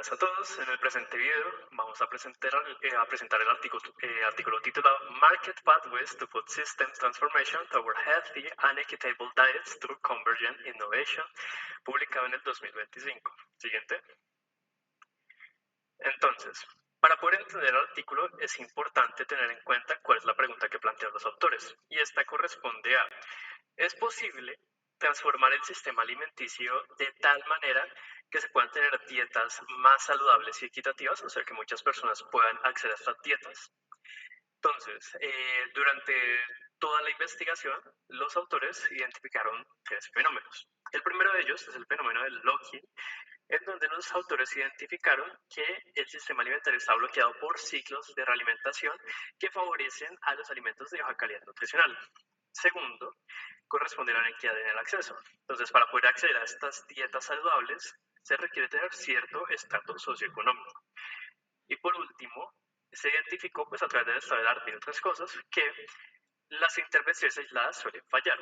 Buenas a todos. En el presente video vamos a presentar el artículo titulado Market Pathways to Food Systems Transformation Toward Healthy and Equitable Diets Through Convergent Innovation, publicado en el 2025. Siguiente. Entonces, para poder entender el artículo es importante tener en cuenta cuál es la pregunta que plantean los autores, y esta corresponde a: ¿es posible transformar el sistema alimenticio de tal manera que se puedan tener dietas más saludables y equitativas, o sea, que muchas personas puedan acceder a estas dietas? Entonces, durante toda la investigación, los autores identificaron tres fenómenos. El primero de ellos es el fenómeno del locking, en donde los autores identificaron que el sistema alimentario está bloqueado por ciclos de realimentación que favorecen a los alimentos de baja calidad nutricional. Segundo, corresponde a la inequidad en el acceso. Entonces, para poder acceder a estas dietas saludables, se requiere tener cierto estrato socioeconómico. Y por último, se identificó, pues a través del estado del arte y otras cosas, que las intervenciones aisladas suelen fallar.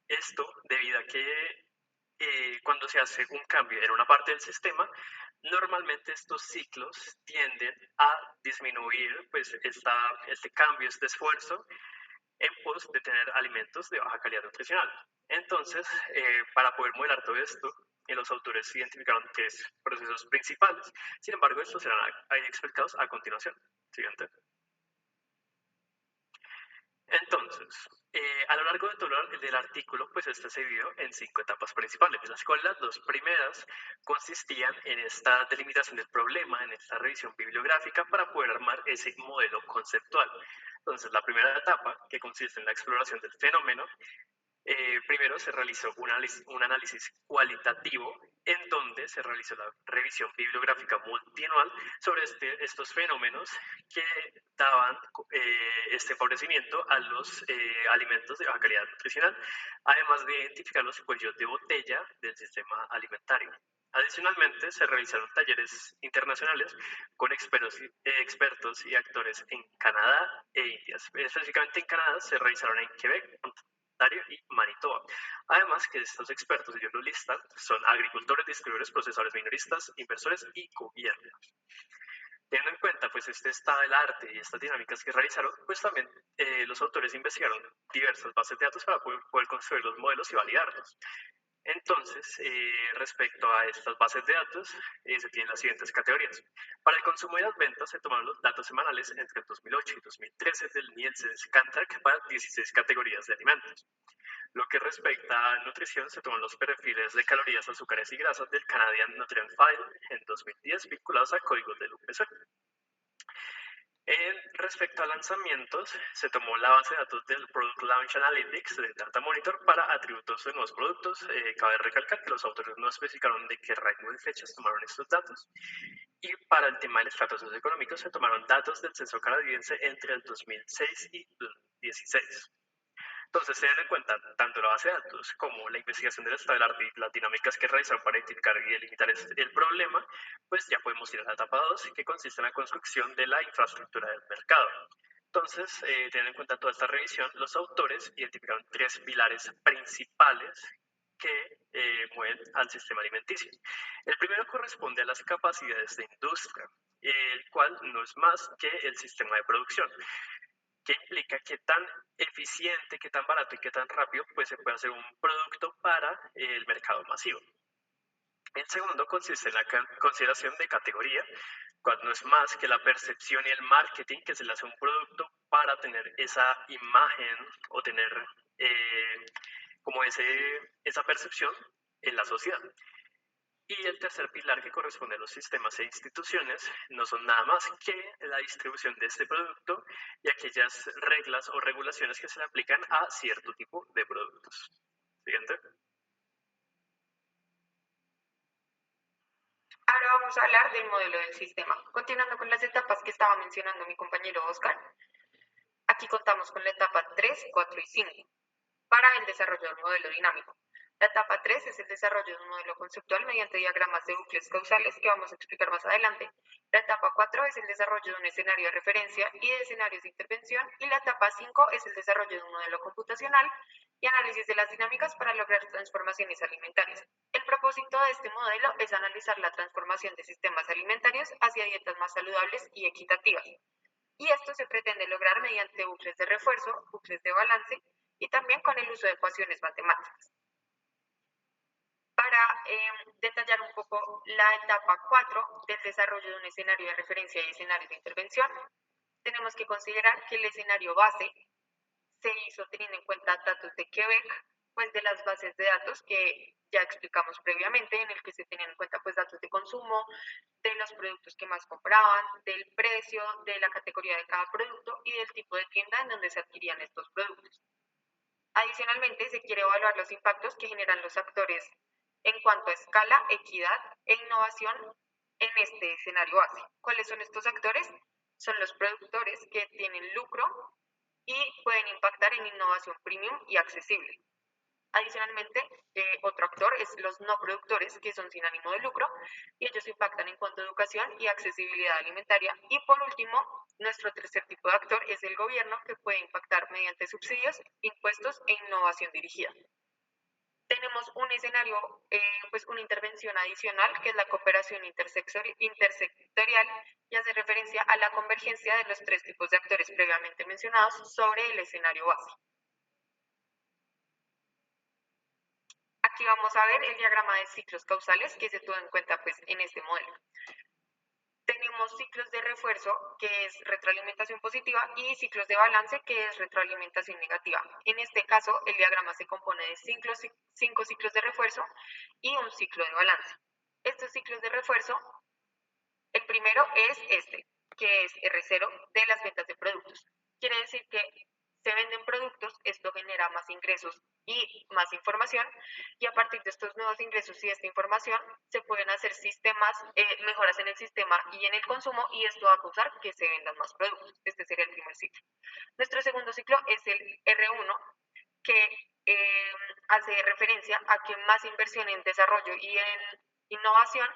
Esto debido a que cuando se hace un cambio en una parte del sistema, normalmente estos ciclos tienden a disminuir pues, este cambio, este esfuerzo, en pos de tener alimentos de baja calidad nutricional. Entonces, para poder modelar todo esto, los autores identificaron tres procesos principales. Sin embargo, estos serán explicados a continuación. Siguiente. Entonces, a lo largo de todo el artículo, pues este se dividió en 5 etapas principales, de las cuales las 2 primeras consistían en esta delimitación del problema, en esta revisión bibliográfica para poder armar ese modelo conceptual. Entonces, la primera etapa, que consiste en la exploración del fenómeno, primero se realizó un análisis cualitativo en donde se realizó la revisión bibliográfica multianual sobre estos fenómenos que daban este favorecimiento a los alimentos de baja calidad nutricional, además de identificar los cuellos de botella del sistema alimentario. Adicionalmente, se realizaron talleres internacionales con expertos y actores en Canadá e India. Específicamente en Canadá se realizaron en Quebec, Ontario y Manitoba. Además que estos expertos, ellos lo listan, son agricultores, distribuidores, procesadores minoristas, inversores y gobiernos. Teniendo en cuenta pues este estado del arte y estas dinámicas que realizaron, pues también los autores investigaron diversas bases de datos para poder construir los modelos y validarlos. Entonces, respecto a estas bases de datos, se tienen las siguientes categorías. Para el consumo y las ventas se tomaron los datos semanales entre el 2008 y 2013 del Nielsen Scantrack para 16 categorías de alimentos. Lo que respecta a nutrición, se toman los perfiles de calorías, azúcares y grasas del Canadian Nutrient File en 2010 vinculados a códigos del UPC. Respecto a lanzamientos, se tomó la base de datos del Product Launch Analytics de Data Monitor para atributos de nuevos productos. Cabe recalcar que los autores no especificaron de qué rango de fechas tomaron estos datos. Y para el tema del estrato socioeconómico se tomaron datos del censo canadiense entre el 2006 y 2016. Entonces, teniendo en cuenta tanto la base de datos como la investigación del estado del arte y las dinámicas que realizaron para identificar y delimitar el problema, pues ya podemos ir a la etapa 2, que consiste en la construcción de la infraestructura del mercado. Entonces, teniendo en cuenta toda esta revisión, los autores identificaron 3 pilares principales que mueven al sistema alimenticio. El primero corresponde a las capacidades de industria, el cual no es más que el sistema de producción, que implica qué tan eficiente, qué tan barato y qué tan rápido pues se puede hacer un producto para el mercado masivo. El segundo consiste en la consideración de categoría, cual no es más que la percepción y el marketing que se le hace a un producto para tener esa imagen o tener como esa percepción en la sociedad. Y el tercer pilar, que corresponde a los sistemas e instituciones, no son nada más que la distribución de este producto y aquellas reglas o regulaciones que se le aplican a cierto tipo de productos. Siguiente. Ahora vamos a hablar del modelo del sistema. Continuando con las etapas que estaba mencionando mi compañero Oscar, aquí contamos con la etapa 3, 4 y 5 para el desarrollo del modelo dinámico. La etapa 3 es el desarrollo de un modelo conceptual mediante diagramas de bucles causales que vamos a explicar más adelante. La etapa 4 es el desarrollo de un escenario de referencia y de escenarios de intervención. Y la etapa 5 es el desarrollo de un modelo computacional y análisis de las dinámicas para lograr transformaciones alimentarias. El propósito de este modelo es analizar la transformación de sistemas alimentarios hacia dietas más saludables y equitativas. Y esto se pretende lograr mediante bucles de refuerzo, bucles de balance y también con el uso de ecuaciones matemáticas. Para detallar un poco la etapa 4 del desarrollo de un escenario de referencia y escenario de intervención, tenemos que considerar que el escenario base se hizo teniendo en cuenta datos de Quebec, pues de las bases de datos que ya explicamos previamente, en el que se tenían en cuenta pues datos de consumo, de los productos que más compraban, del precio, de la categoría de cada producto y del tipo de tienda en donde se adquirían estos productos. Adicionalmente, se quiere evaluar los impactos que generan los actores en cuanto a escala, equidad e innovación en este escenario base. ¿Cuáles son estos actores? Son los productores que tienen lucro y pueden impactar en innovación premium y accesible. Adicionalmente, otro actor es los no productores, que son sin ánimo de lucro, y ellos impactan en cuanto a educación y accesibilidad alimentaria. Y por último, nuestro tercer tipo de actor es el gobierno, que puede impactar mediante subsidios, impuestos e innovación dirigida. Tenemos un escenario, pues una intervención adicional, que es la cooperación intersectorial, y hace referencia a la convergencia de los tres tipos de actores previamente mencionados sobre el escenario base. Aquí vamos a ver el diagrama de ciclos causales que se tuvo en cuenta pues, en este modelo. Tenemos ciclos de refuerzo, que es retroalimentación positiva, y ciclos de balance, que es retroalimentación negativa. En este caso, el diagrama se compone de 5 ciclos de refuerzo y un ciclo de balance. Estos ciclos de refuerzo, el primero es este, que es R0 de las ventas de productos. Quiere decir que se venden productos, esto genera más ingresos y más información, y a partir de estos nuevos ingresos y de esta información se pueden hacer mejoras en el sistema y en el consumo, y esto va a causar que se vendan más productos. Este sería el primer ciclo. Nuestro segundo ciclo es el R1, que hace referencia a que más inversión en desarrollo y en innovación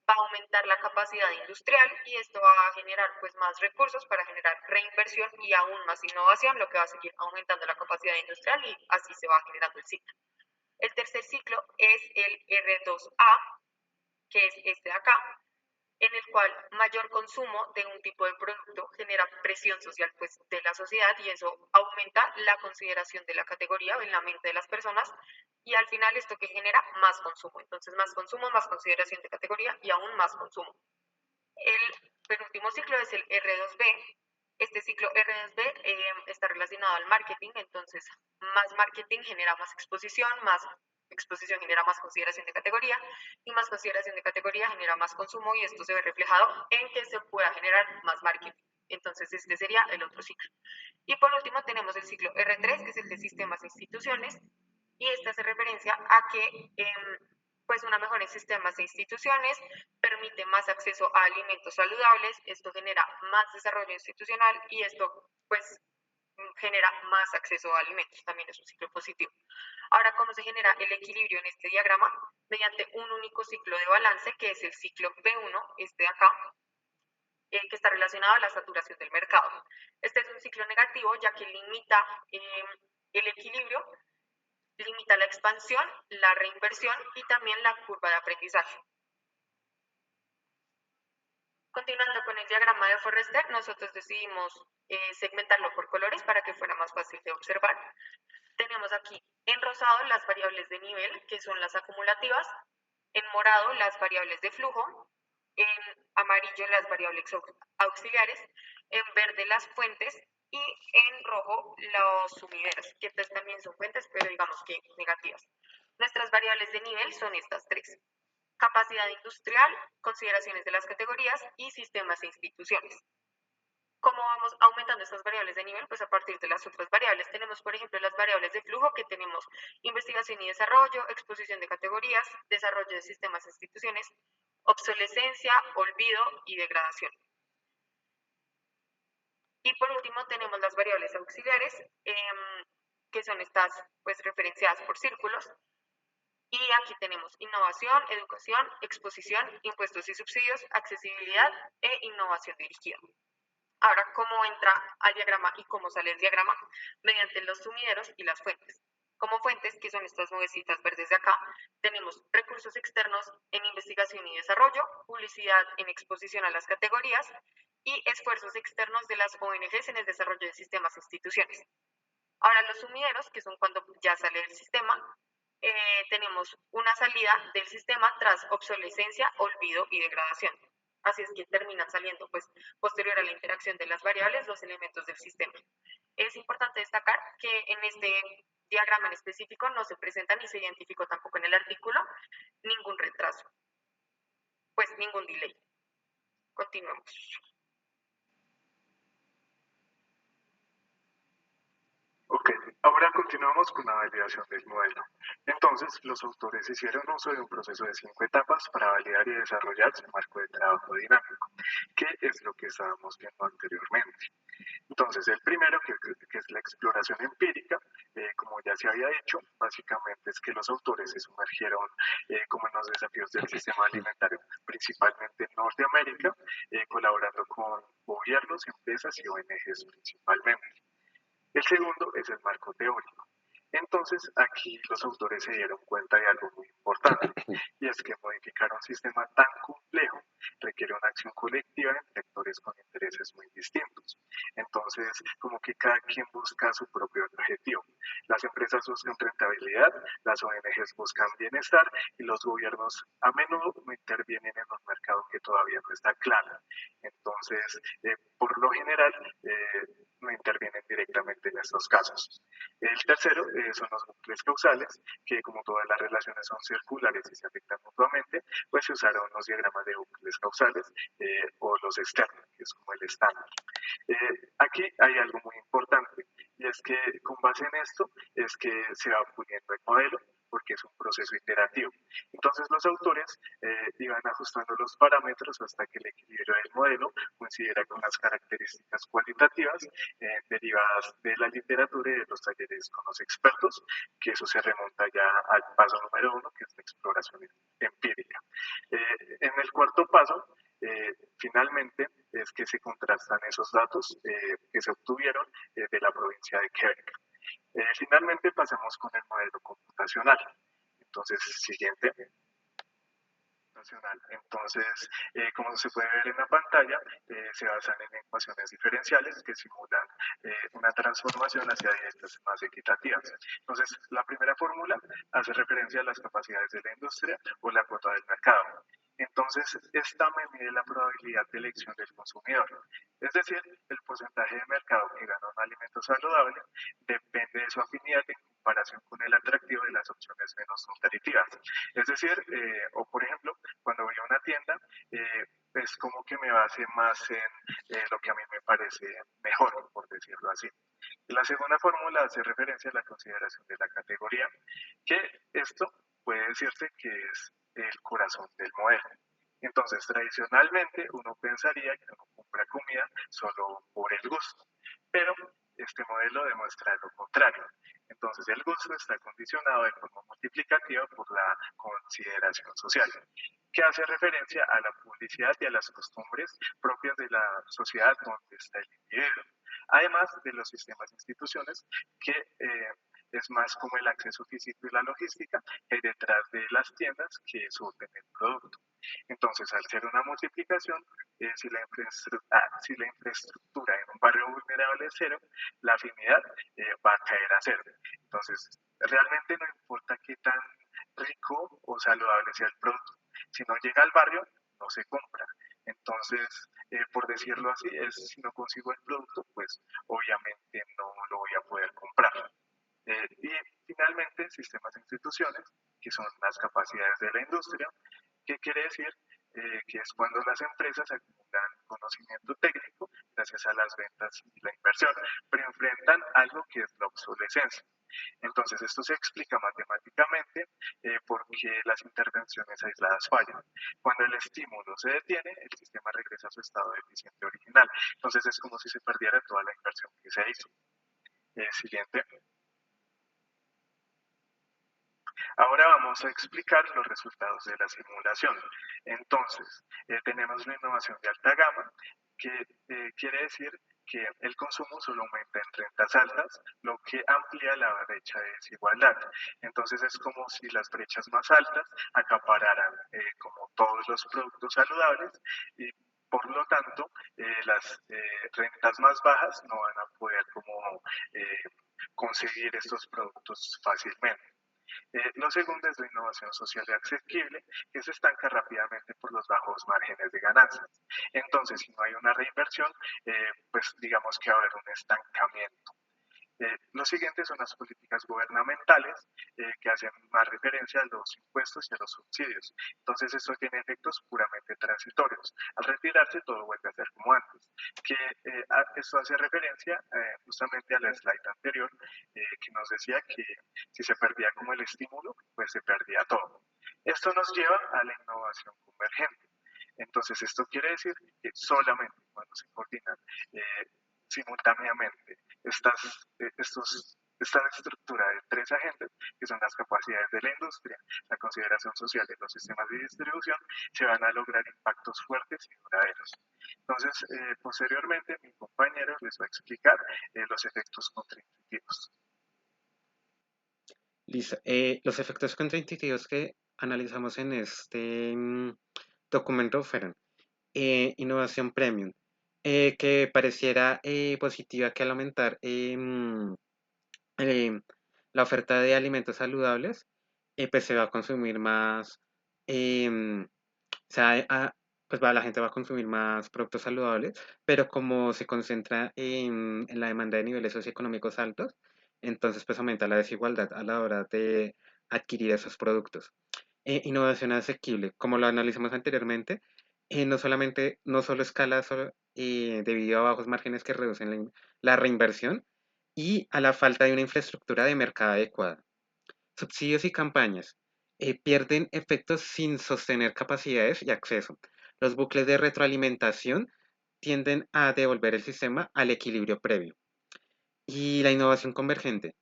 va a aumentar la capacidad industrial, y esto va a generar pues más recursos para generar reinversión y aún más innovación, lo que va a seguir aumentando la capacidad industrial, y así se va generando el ciclo. El tercer ciclo es el R2A, que es este de acá, en el cual mayor consumo de un tipo de producto genera presión social pues, de la sociedad, y eso aumenta la consideración de la categoría en la mente de las personas, y al final esto que genera más consumo. Entonces más consumo, más consideración de categoría y aún más consumo. El penúltimo ciclo es el R2B. Este ciclo R2B está relacionado al marketing, entonces más marketing genera más exposición genera más consideración de categoría, y más consideración de categoría genera más consumo, y esto se ve reflejado en que se pueda generar más marketing. Entonces este sería el otro ciclo. Y por último tenemos el ciclo R3, que es el de sistemas e instituciones, y esta hace referencia a que pues una mejora en sistemas e instituciones permite más acceso a alimentos saludables, esto genera más desarrollo institucional, y esto pues genera más acceso a alimentos, también es un ciclo positivo. Ahora, ¿cómo se genera el equilibrio en este diagrama? Mediante un único ciclo de balance, que es el ciclo B1, este de acá, que está relacionado a la saturación del mercado. Este es un ciclo negativo, ya que limita el equilibrio, limita la expansión, la reinversión y también la curva de aprendizaje. Continuando con el diagrama de Forrester, nosotros decidimos segmentarlo por colores para que fuera más fácil de observar. Tenemos aquí en rosado las variables de nivel, que son las acumulativas, en morado las variables de flujo, en amarillo las variables auxiliares, en verde las fuentes, y en rojo los sumideros, que pues también son fuentes, pero digamos que negativas. Nuestras variables de nivel son estas tres: capacidad industrial, consideraciones de las categorías y sistemas e instituciones. ¿Cómo vamos aumentando estas variables de nivel? Pues a partir de las otras variables. Tenemos, por ejemplo, las variables de flujo, que tenemos investigación y desarrollo, exposición de categorías, desarrollo de sistemas e instituciones, obsolescencia, olvido y degradación. Y por último tenemos las variables auxiliares, que son estas pues referenciadas por círculos. Y aquí tenemos innovación, educación, exposición, impuestos y subsidios, accesibilidad e innovación dirigida. Ahora, ¿cómo entra al diagrama y cómo sale el diagrama? Mediante los sumideros y las fuentes. Como fuentes, que son estas nubecitas verdes de acá, tenemos recursos externos en investigación y desarrollo, publicidad en exposición a las categorías y esfuerzos externos de las ONGs en el desarrollo de sistemas e instituciones. Ahora, los sumideros, que son cuando ya sale el sistema, tenemos una salida del sistema tras obsolescencia, olvido y degradación. Así es que terminan saliendo, pues, posterior a la interacción de las variables, los elementos del sistema. Es importante destacar que en este diagrama en específico no se presenta ni se identificó tampoco en el artículo ningún retraso, pues ningún delay. Continuemos. Ok, ahora continuamos con la validación del modelo. Entonces, los autores hicieron uso de un proceso de 5 etapas para validar y desarrollar su marco de trabajo dinámico, que es lo que estábamos viendo anteriormente. Entonces, el primero, que es la exploración empírica, como ya se había dicho, básicamente es que los autores se sumergieron como en los desafíos del sistema alimentario, principalmente en Norteamérica, colaborando con gobiernos, empresas y ONGs principalmente. El segundo es el marco teórico. Entonces, aquí los autores se dieron cuenta de algo muy importante, y es que modificar un sistema tan complejo requiere una acción colectiva entre actores con intereses muy distintos. Entonces, como que cada quien busca su propio objetivo. Las empresas buscan rentabilidad, las ONGs buscan bienestar y los gobiernos a menudo no intervienen en un mercado que todavía no está claro. Entonces, por lo general, no intervienen directamente en estos casos. El tercero son los bucles causales, que como todas las relaciones son circulares y se afectan mutuamente, pues se usaron los diagramas de bucles causales o los externos, que es como el estándar. Aquí hay algo muy importante, y es que con base en esto es que se va puliendo el modelo, porque es un proceso iterativo. Entonces los autores iban ajustando los parámetros hasta que el equilibrio del modelo coincidiera con las características cualitativas derivadas de la literatura y de los talleres con los expertos, que eso se remonta ya al paso número 1, que es la exploración empírica. En el cuarto paso, finalmente, es que se contrastan esos datos que se obtuvieron de la provincia de Quebec. Finalmente pasamos con el modelo computacional. Entonces, siguiente. Entonces, como se puede ver en la pantalla, se basan en ecuaciones diferenciales que simulan una transformación hacia dietas más equitativas. Entonces, la primera fórmula hace referencia a las capacidades de la industria o la cuota del mercado. Entonces, esta me mide la probabilidad de elección del consumidor. Es decir, el porcentaje de mercado que gana un alimento saludable depende de su afinidad en comparación con el atractivo de las opciones menos nutritivas. Es decir, o por ejemplo, cuando voy a una tienda, es como que me base más en lo que a mí me parece mejor, por decirlo así. La segunda fórmula hace referencia a la consideración de la categoría, que esto puede decirse que es el corazón del modelo. Entonces, tradicionalmente uno pensaría que uno compra comida solo por el gusto, pero este modelo demuestra lo contrario. Entonces, el gusto está condicionado de forma multiplicativa por la consideración social, que hace referencia a la publicidad y a las costumbres propias de la sociedad donde está el individuo, además de los sistemas e instituciones que es más como el acceso físico y la logística que hay detrás de las tiendas que surten el producto. Entonces, al ser una multiplicación, si la infraestructura en un barrio vulnerable es cero, la afinidad va a caer a cero. Entonces, realmente no importa qué tan rico o saludable sea el producto. Si no llega al barrio, no se compra. Entonces, por decirlo así, si no consigo el producto, pues obviamente no lo voy a poder comprar. Y finalmente, sistemas e instituciones, que son las capacidades de la industria, que quiere decir que es cuando las empresas acumulan conocimiento técnico gracias a las ventas y la inversión, pero enfrentan algo que es la obsolescencia. Entonces, esto se explica matemáticamente porque las intervenciones aisladas fallan. Cuando el estímulo se detiene, el sistema regresa a su estado de eficiente original. Entonces, es como si se perdiera toda la inversión que se hizo. Siguiente. Ahora vamos a explicar los resultados de la simulación. Entonces, tenemos la innovación de alta gama, que quiere decir que el consumo solo aumenta en rentas altas, lo que amplía la brecha de desigualdad. Entonces es como si las brechas más altas acapararan como todos los productos saludables y por lo tanto las rentas más bajas no van a poder como conseguir estos productos fácilmente. Lo segundo es la innovación social y asequible, que se estanca rápidamente por los bajos márgenes de ganancias. Entonces, si no hay una reinversión, pues digamos que va a haber un estancamiento. Lo siguiente son las políticas gubernamentales que hacen más referencia a los impuestos y a los subsidios. Entonces, esto tiene efectos puramente transitorios. Al retirarse, todo vuelve a ser como antes. Esto hace referencia justamente a la slide anterior que nos decía que si se perdía como el estímulo, pues se perdía todo. Esto nos lleva a la innovación convergente. Entonces, esto quiere decir que solamente cuando se coordinan simultáneamente esta estructura de tres agentes, que son las capacidades de la industria, la consideración social de los sistemas de distribución, se van a lograr impactos fuertes y duraderos. Entonces, posteriormente, mi compañero les va a explicar los efectos contraintuitivos. Listo. Los efectos contraintuitivos que analizamos en este documento fueron innovación premium, que pareciera positiva que al aumentar eh, la oferta de alimentos saludables, pues se va a consumir más, o sea, pues la gente va a consumir más productos saludables, pero como se concentra en la demanda de niveles socioeconómicos altos, entonces pues aumenta la desigualdad a la hora de adquirir esos productos. Innovación asequible, como lo analizamos anteriormente, no solo escala debido a bajos márgenes que reducen la reinversión y a la falta de una infraestructura de mercado adecuada. Subsidios y campañas pierden efectos sin sostener capacidades y acceso. Los bucles de retroalimentación tienden a devolver el sistema al equilibrio previo. Y la innovación convergente.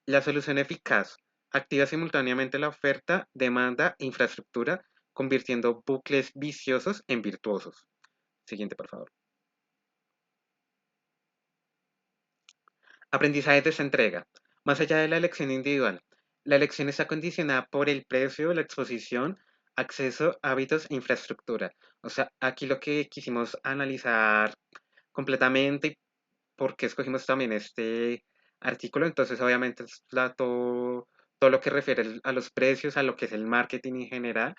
La solución eficaz activa simultáneamente la oferta, demanda e infraestructura, convirtiendo bucles viciosos en virtuosos. Siguiente, por favor. Aprendizaje de esta entrega. Más allá de la elección individual, la elección está condicionada por el precio, la exposición, acceso, hábitos e infraestructura. O sea, aquí lo que quisimos analizar completamente y por qué escogimos también este artículo, entonces obviamente es todo lo que refiere a los precios, a lo que es el marketing en general,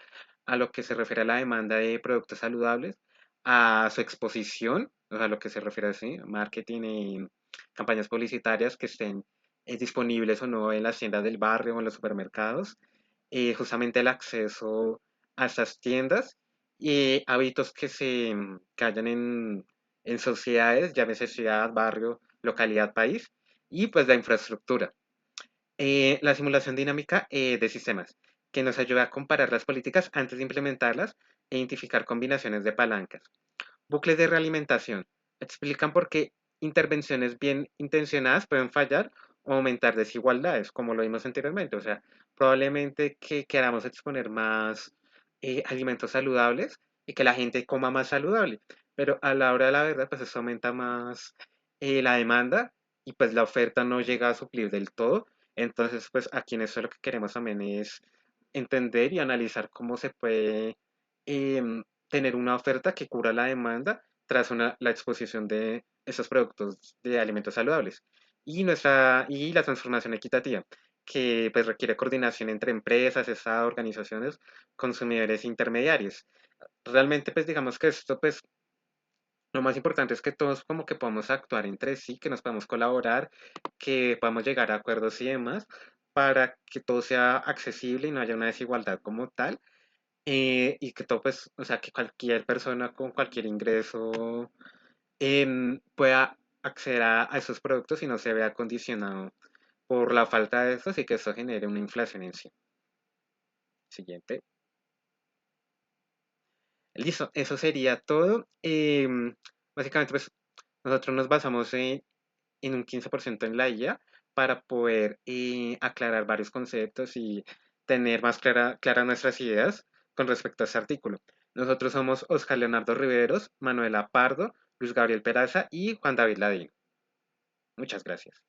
a lo que se refiere a la demanda de productos saludables, a su exposición, o sea, lo que se refiere a marketing y campañas publicitarias que estén disponibles o no en las tiendas del barrio o en los supermercados, justamente el acceso a estas tiendas y hábitos que hayan en sociedades, llámese ciudad, barrio, localidad, país, y pues la infraestructura. La simulación dinámica de sistemas, que nos ayuda a comparar las políticas antes de implementarlas e identificar combinaciones de palancas. Bucles de realimentación. Explican por qué intervenciones bien intencionadas pueden fallar o aumentar desigualdades, como lo vimos anteriormente. O sea, probablemente que queramos exponer más alimentos saludables y que la gente coma más saludable, pero a la hora de la verdad, pues eso aumenta más la demanda y pues la oferta no llega a suplir del todo. Entonces, pues aquí en eso lo que queremos también es entender y analizar cómo se puede tener una oferta que cubra la demanda tras la exposición de esos productos de alimentos saludables. Y la transformación equitativa, que pues requiere coordinación entre empresas, Estado, organizaciones, consumidores e intermediarios. Realmente pues digamos que esto pues lo más importante es que todos como que podamos actuar entre sí, que nos podamos colaborar, que podamos llegar a acuerdos y demás para que todo sea accesible y no haya una desigualdad como tal y que todo, pues, o sea, que cualquier persona con cualquier ingreso pueda acceder a esos productos y no se vea condicionado por la falta de estos y que eso genere una inflación en sí. Siguiente. Listo, eso sería todo. Básicamente, pues, nosotros nos basamos en un 15% en la IA para poder aclarar varios conceptos y tener más claras nuestras ideas con respecto a este artículo. Nosotros somos Oscar Leonardo Riveros, Manuela Pardo, Luis Gabriel Peraza y Juan David Ladín. Muchas gracias.